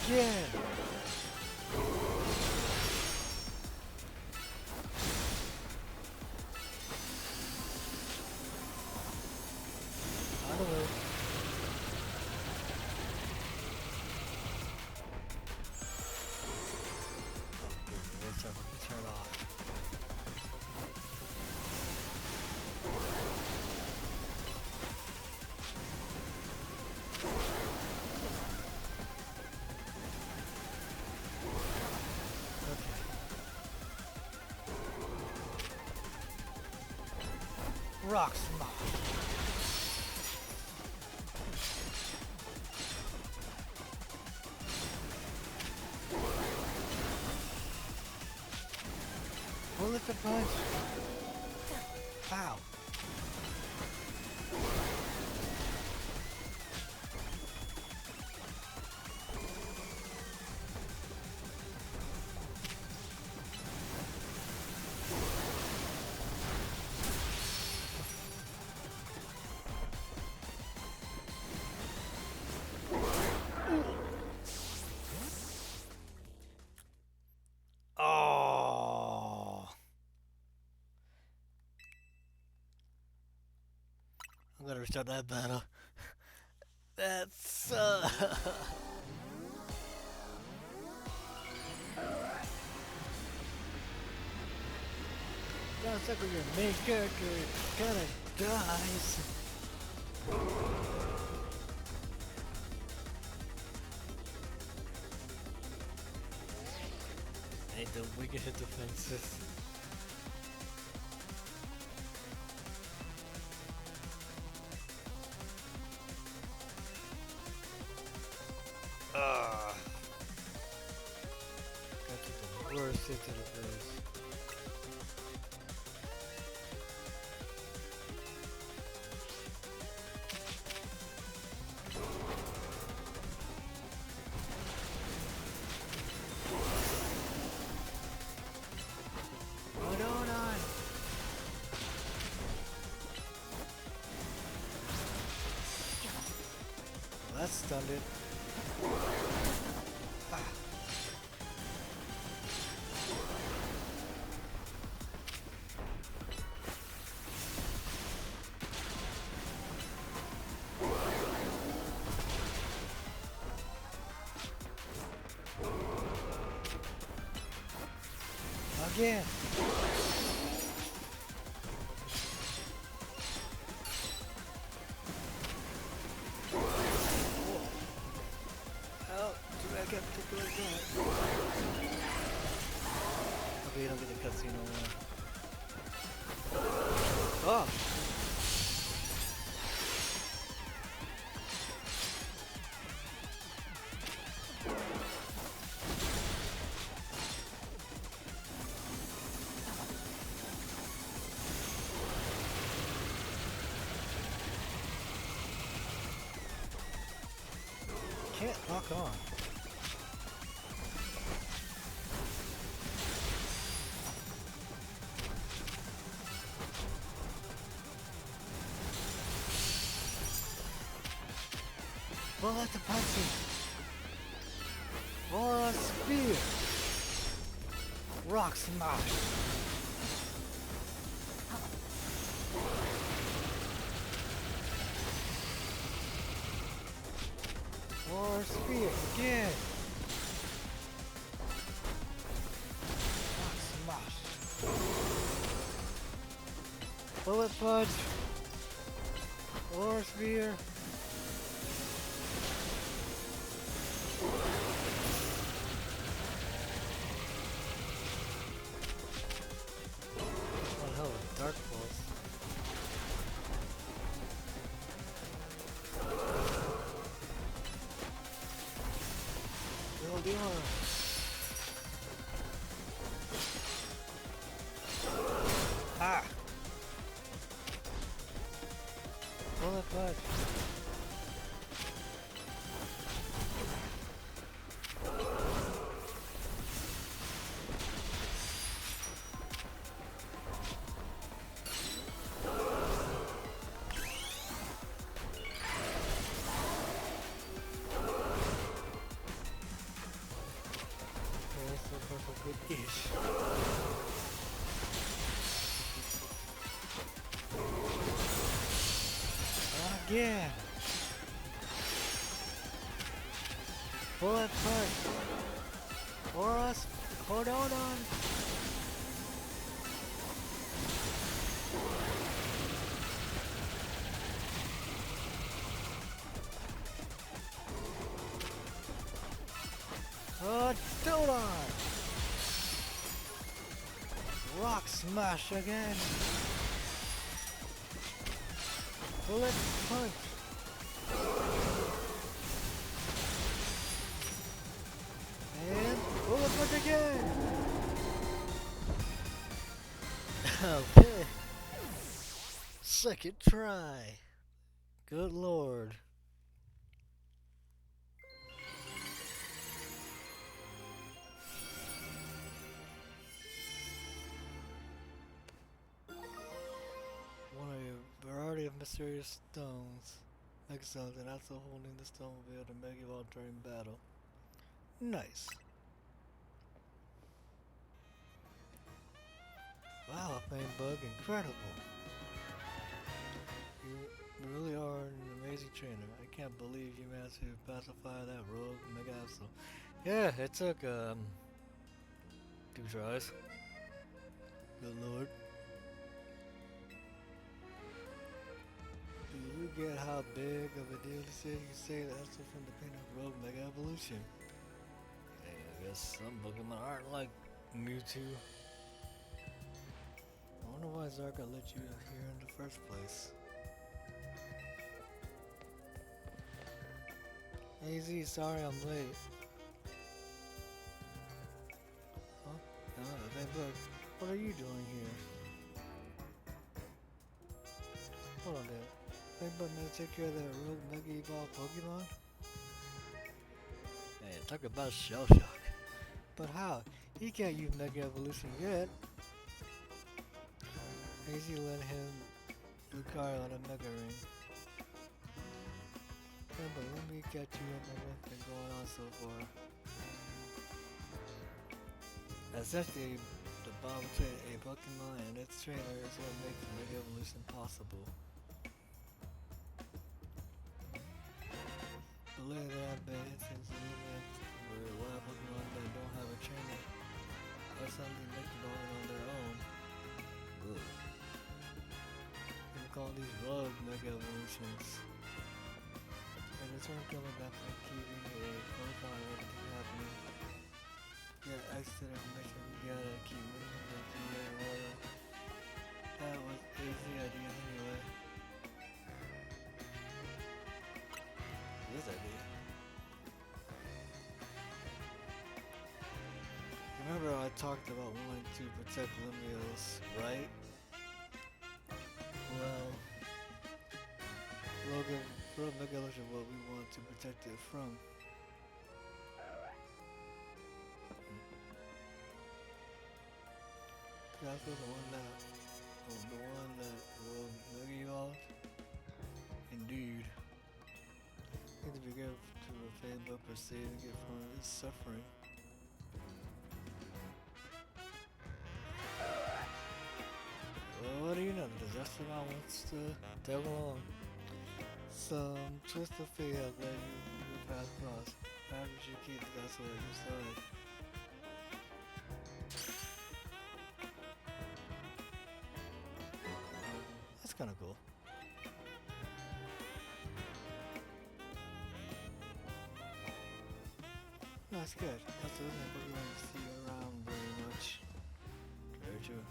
Again. I don't know. What's up? Turn off. Rock smash. We'll Bullet the punch. Ow. Oh. I'm gonna restart that battle. That's Sounds like when your main character kinda dies. Hey, we can hit defenses. Got the worst hit to the face. Hold on. Well, that stunned it. Ah. Again. Oh, too bad I can't pick it like that. Okay, you don't get the cutscene no more. Oh! Can't lock on. Bullet the punching. Or a spear. Rock smash. Or spear again. Rock smash. Bullet punch. Or spear. One hell of a dark pulse. Ah! Bullet punch. Okay, so far so good-ish. Again. Bullet punch. Or us. Hold on. Hold on. Rock smash again. Bullet punch. And bullet punch again. Okay. Second try. Good lord. One of a variety of mysterious stones. Make stones and also holding the stone will be able to make you all during battle. Nice. Wow, Flame Bug, incredible. You really are an amazing trainer. I can't believe you managed to pacify that rogue Mega Absol. Yeah, it took 2 tries. Good lord. Do you get how big of a deal this is? You say that Absol from the pain of rogue Mega Evolution. Hey, I guess some Pokemon aren't like Mewtwo. I wonder why Zarka let you here in the first place. AZ, sorry I'm late. Huh? Hey, look, what are you doing here? Hold on there. Think about me to take care of that rogue Mega Evolved Pokemon? Hey, talk about shell shock. But how? He can't use Mega Evolution yet. AZ let him Lucario on a Mega Ring. Yeah, but let me catch you up on what's been going on so far. Essentially, the bomb between a Pokemon and its trainer is what makes Mega Evolution possible. But later there have been instances where wild Pokemon that don't have a trainer or suddenly make evolve on their own. Ugh. We call these rogue Mega Evolutions. And the turn coming back from keeping a profile of everything happening. Yeah, extra information we gotta keep moving the GA roller. That was easy idea anyway. This idea. Remember I talked about wanting to protect Limios, right? Well, Rogue Mega Evolution what we want to protect it from. That's the one that Rogue Mega Evolved? Indeed. Need to be careful to offend but proceed and get from its suffering. Well, what do you know? The disaster man wants to tag along. Some twist of fate has led you path cross. Perhaps you should keep the castle at your side. That's kinda cool. Nice catch. That's the reason I want to see you around very much. Very true.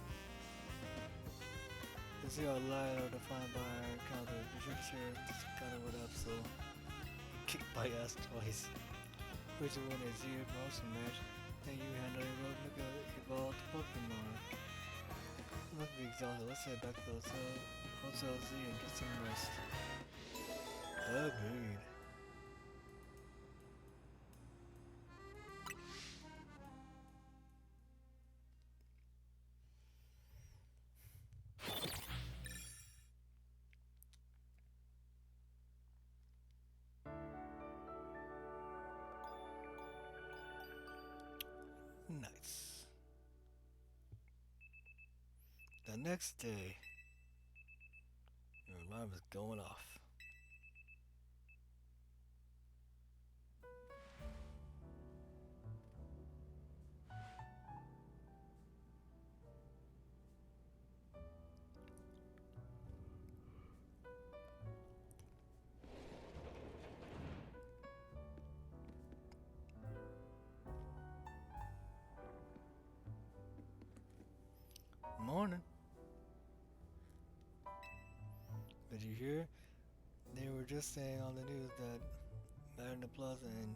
Let's see how light are defined by our encounter. Be sure to share this encounter with Absol. Kicked by ass twice. Which will win a zero promotion match. Then you handle a rogue Mega Evolved Pokemon. You must be exhausted. Let's head back to the Hotel Z and get some rest. Agreed. Nice. The next day, your alarm is going off. Morning. Did you hear? They were just saying on the news that Magna Plaza and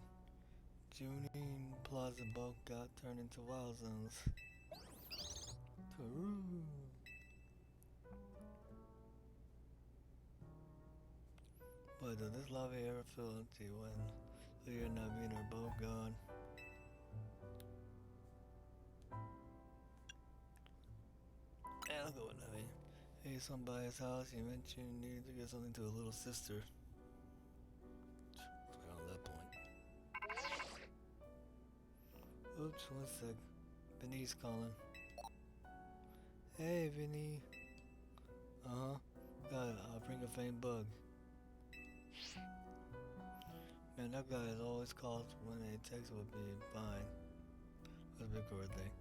Junin Plaza both got turned into wild zones. Peru. way, does this lava ever feel empty when Leah and Naveen are both gone? Yeah, I'll go with Naveen. Hey, somebody's house. You mentioned you need to get something to a little sister. Right on that point. Oops, one sec. Vinny's calling. Hey, Vinny. Uh-huh. Got it. I'll bring a faint bug. Man, that guy is always called when a text would be fine. That's a big word thing.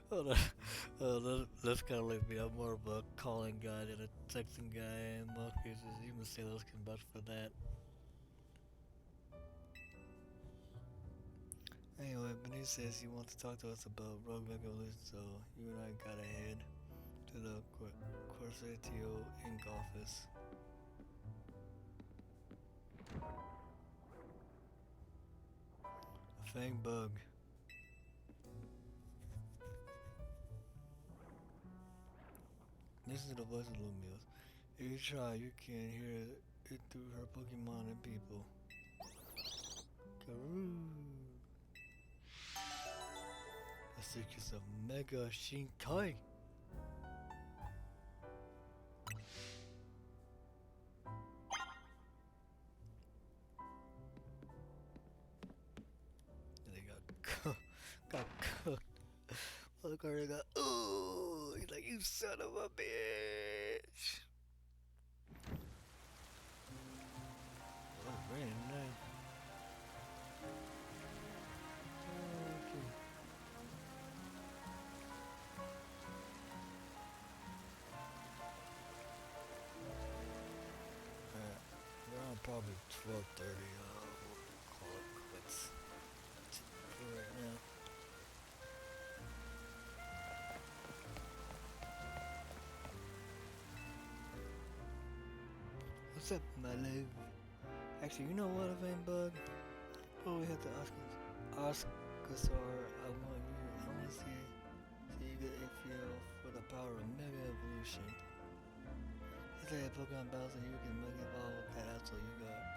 Hold on. That's kind of like me. I'm more of a calling guy than a texting guy, and most cases, even sailors can vouch for that. Anyway, Benny says he wants to talk to us about Rogue Mega Evolution, so you and I gotta head to the Corsetio Inc. office. A fang bug. Listen to the voice of Lumios. If you try, you can hear it through her Pokemon and people. Karoo! The secrets of Mega Shinkai. And they got cooked. Look, already got. Ooh! He's like, you son of a bitch! Oh, it's raining now. Okay. We're on probably 12:30. We'll call it quits for right now. What's up, my love? Actually, you know what, a vein bug? Oh, we have to ask Oscar. I want to see you get a feel for the power of Mega Evolution. It's like a Pokemon battles and you can Mega Evolve that asshole you got.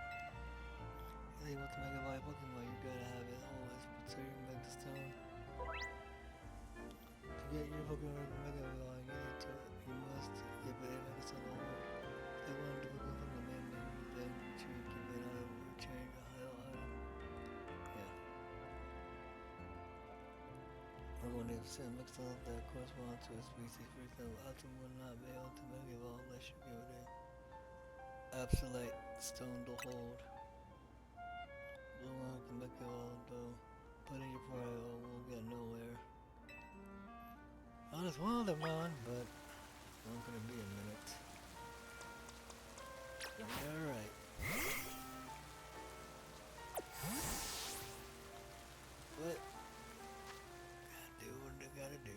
If you want to Mega Evolve Pokemon, you gotta have it always protect your Mega Stone. To get your Pokemon Mega Evolve, you must give it a Mega Stone over. They want to Pokemon from the main menu, then to give it out or change a high item. Yeah. Or when they send mixed up that correspond to a species, for example, Alton will not be able to Mega Evolve unless you give it a Absolute Stone to hold. Blue one can Mega Evolve though. Putting your party on will get nowhere. I just wanted them on, but it's not gonna be a minute. Alright. But gotta do what they gotta do.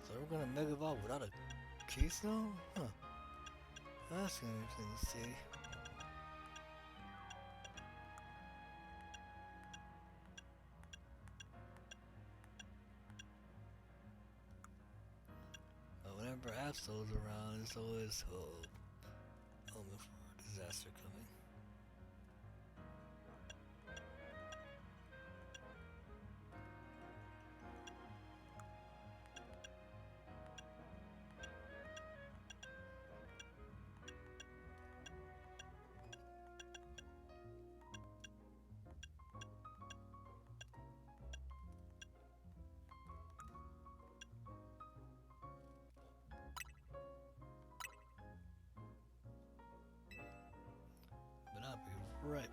So we're gonna Mega Evolve without a Keystone? Huh. That's interesting to see. But whenever Absol's around, there's always hope. Omen for a disaster coming. But I'll be right